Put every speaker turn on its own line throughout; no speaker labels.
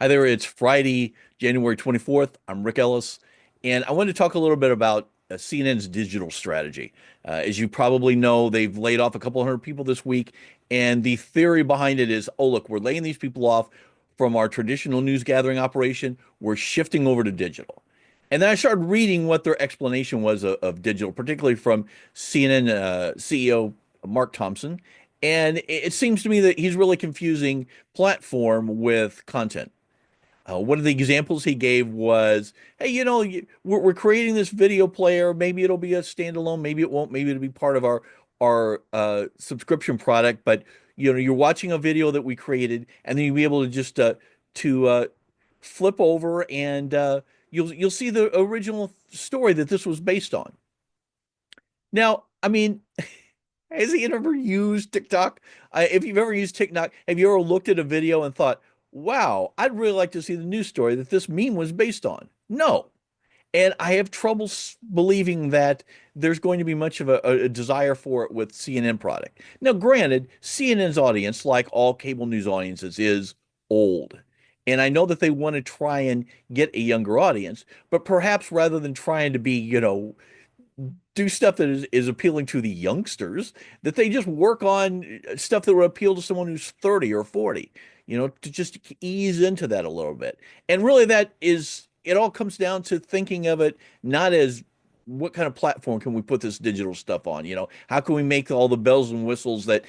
Hi there, it's Friday, January 24th. I'm Rick Ellis, and I wanted to talk a little bit about CNN's digital strategy. As you probably know, they've laid off a couple hundred people this week, and the theory behind it is, oh, look, we're laying these people off from our traditional news gathering operation. We're shifting over to digital. And then I started reading what their explanation was of digital, particularly from CNN CEO Mark Thompson. And it seems to me that he's really confusing platform with content. One of the examples he gave was, hey, we're creating this video player. Maybe it'll be a standalone. Maybe it won't. Maybe it'll be part of our subscription product. But you're watching a video that we created, and then you'll be able to just to flip over, and you'll see the original story that this was based on. Now, I mean, has he ever used TikTok? If you've ever used TikTok, have you ever looked at a video and thought, wow, I'd really like to see the news story that this meme was based on? No. And I have trouble believing that there's going to be much of a desire for it with CNN product. Now, granted, CNN's audience, like all cable news audiences, is old. And I know that they want to try and get a younger audience, but perhaps rather than trying to be, do stuff that is appealing to the youngsters, that they just work on stuff that will appeal to someone who's 30 or 40, to just ease into that a little bit. And really it all comes down to thinking of it not as what kind of platform can we put this digital stuff on? How can we make all the bells and whistles that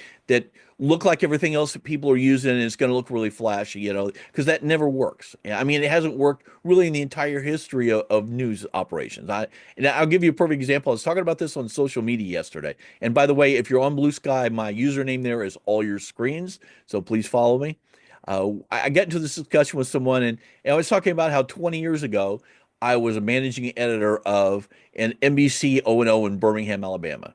look like everything else that people are using and it's going to look really flashy, because that never works. I mean, it hasn't worked really in the entire history of news operations. And I'll give you a perfect example. I was talking about this on social media yesterday. And by the way, if you're on Blue Sky, my username there is all your screens. So please follow me. I got into this discussion with someone, and I was talking about how 20 years ago, I was a managing editor of an NBC O&O in Birmingham, Alabama.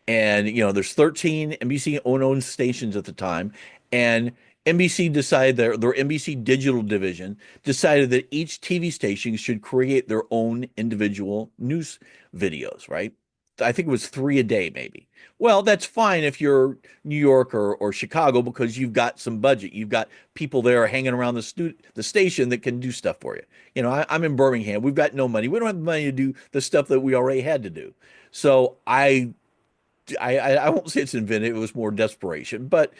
And, there's 13 NBC O&O stations at the time. And NBC decided their NBC digital division decided that each TV station should create their own individual news videos, right? I think it was three a day, maybe. Well, that's fine if you're New York or Chicago because you've got some budget. You've got people there hanging around the station that can do stuff for you. I'm in Birmingham. We've got no money. We don't have the money to do the stuff that we already had to do. So I won't say it's invented. It was more desperation, but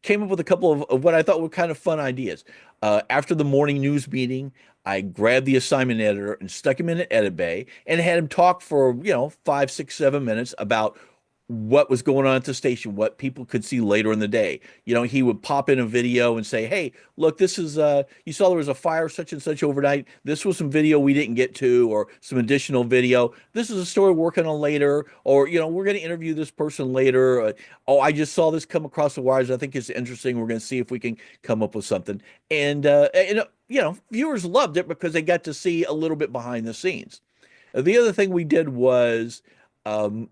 came up with a couple of what I thought were kind of fun ideas. After the morning news meeting, I grabbed the assignment editor and stuck him in an edit bay and had him talk for, 5, 6, 7 minutes about what was going on at the station, what people could see later in the day. He would pop in a video and say, hey, look, this is you saw there was a fire such and such overnight. This was some video we didn't get to, or some additional video. This is a story we're working on later, or we're going to interview this person later. Oh, I just saw this come across the wires. I think it's interesting. We're going to see if we can come up with something. And viewers loved it because they got to see a little bit behind the scenes. The other thing we did was um,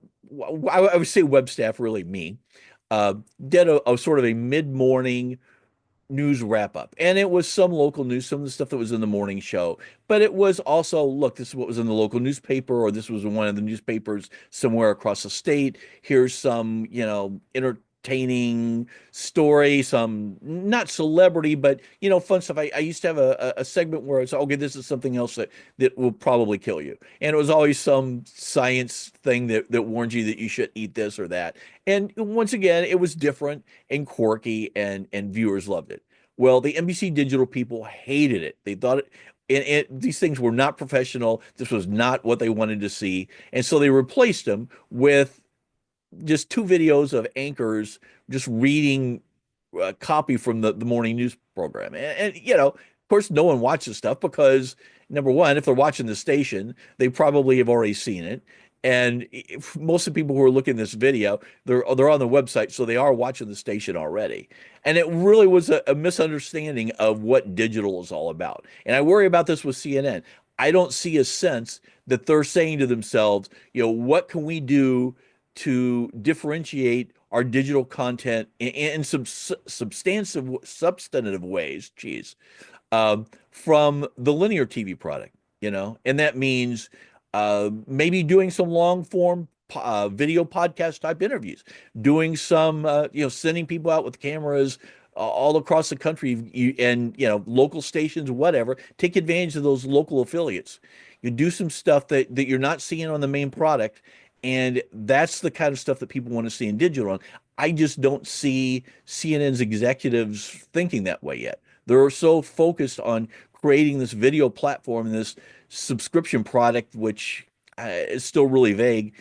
I would say web staff, really me, uh, did a sort of a mid-morning news wrap up. And it was some local news, some of the stuff that was in the morning show. But it was also, look, this is what was in the local newspaper, or this was in one of the newspapers somewhere across the state. Here's some, entertaining story, some not celebrity, but fun stuff. I used to have a segment where it's okay, this is something else that will probably kill you. And it was always some science thing that warned you that you shouldn't eat this or that. And once again, it was different and quirky, and viewers loved it. Well, the NBC digital people hated it. They thought these things were not professional. This was not what they wanted to see. And so they replaced them with just two videos of anchors just reading copy from the morning news program. And, of course, no one watches stuff because, number one, if they're watching the station, they probably have already seen it. And most of the people who are looking at this video, they're on the website, so they are watching the station already. And it really was a misunderstanding of what digital is all about. And I worry about this with CNN. I don't see a sense that they're saying to themselves, what can we do to differentiate our digital content in some substantive ways, geez, from the linear TV product, and that means maybe doing some long form video podcast type interviews, doing some, sending people out with cameras all across the country, and local stations, whatever. Take advantage of those local affiliates. You do some stuff that you're not seeing on the main product, and that's the kind of stuff that people want to see in digital. I just don't see CNN's executives thinking that way yet. They're so focused on creating this video platform and this subscription product, which is still really vague.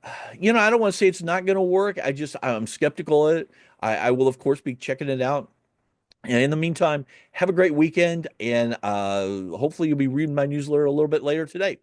I don't want to say it's not going to work. I'm skeptical of it. I will, of course, be checking it out. And in the meantime, have a great weekend, and hopefully you'll be reading my newsletter a little bit later today.